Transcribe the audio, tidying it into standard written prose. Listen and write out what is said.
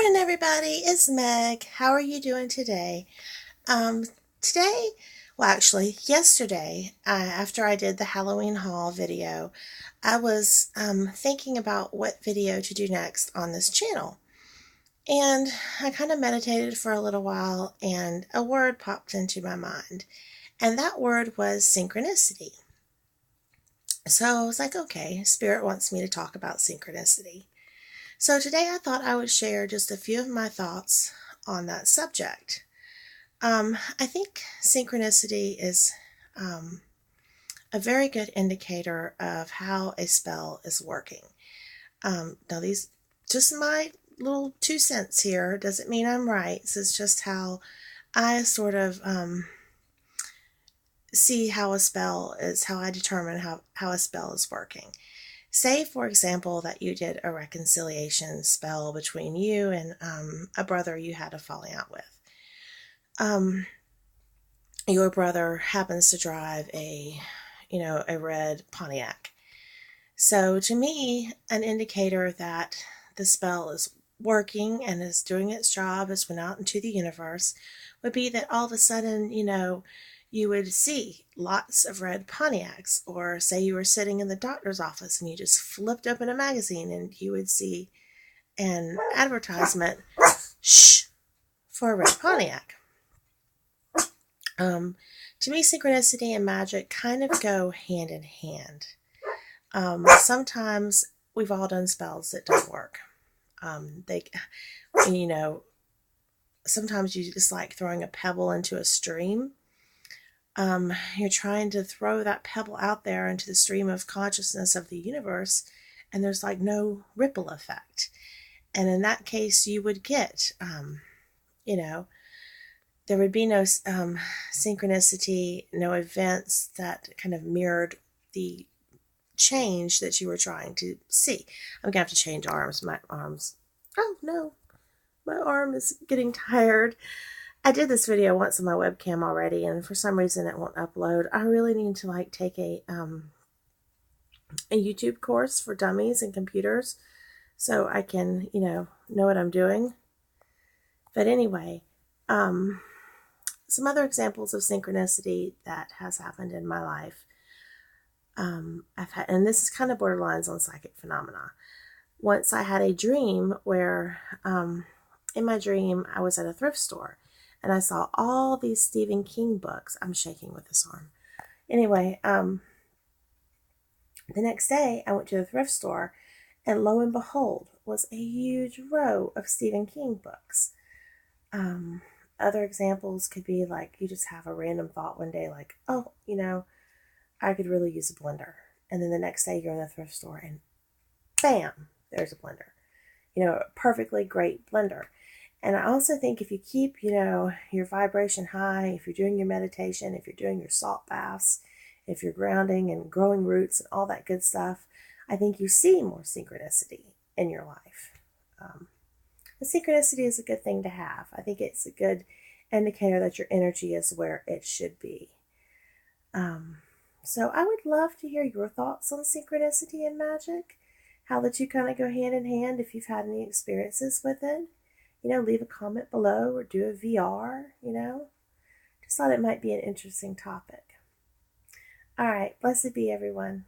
Morning, everybody. It's Meg. How are you doing today? Um, Today, well, actually, yesterday, after I did the Halloween haul video, I was thinking about what video to do next on this channel. And I kind of meditated for a little while, and a word popped into my mind. And that word was synchronicity. So I was like, okay, Spirit wants me to talk about synchronicity. So today I thought I would share just a few of my thoughts on that subject. I think synchronicity is a very good indicator of how a spell is working. Now, these just my little 2 cents here. Doesn't mean I'm right. This is just how I sort of see how a spell is, how I determine how a spell is working. Say, for example, that you did a reconciliation spell between you and a brother you had a falling out with. Your brother happens to drive a red Pontiac. So to me, an indicator that the spell is working and is doing its job as went out into the universe would be that all of a sudden, you would see lots of red Pontiacs, or say you were sitting in the doctor's office and you just flipped open a magazine and you would see an advertisement for a red Pontiac. To me, synchronicity and magic kind of go hand in hand. Sometimes we've all done spells that don't work. Sometimes you just like throwing a pebble into a stream. You're trying to throw that pebble out there into the stream of consciousness of the universe, and there's like no ripple effect. And in that case, you would get, there would be no synchronicity, no events that kind of mirrored the change that you were trying to see. I'm gonna have to change arms. My arms. Oh no, my arm is getting tired. I did this video once on my webcam already, and for some reason it won't upload. I really need to take a YouTube course for dummies and computers so I can, know what I'm doing. But anyway, some other examples of synchronicity that has happened in my life. I've had, and this is kind of borderlines on psychic phenomena. Once I had a dream where, in my dream, I was at a thrift store and I saw all these Stephen King books. I'm shaking with this arm. Anyway, the next day I went to the thrift store, and lo and behold was a huge row of Stephen King books. Other examples could be like you just have a random thought one day like, oh, I could really use a blender. And then the next day you're in the thrift store and bam, there's a blender. A perfectly great blender. And I also think if you keep, your vibration high, if you're doing your meditation, if you're doing your salt baths, if you're grounding and growing roots and all that good stuff, I think you see more synchronicity in your life. The synchronicity is a good thing to have. I think it's a good indicator that your energy is where it should be. So I would love to hear your thoughts on synchronicity and magic, how the two kind of go hand in hand if you've had any experiences with it. Leave a comment below or do a VR, Just thought it might be an interesting topic. All right, blessed be everyone.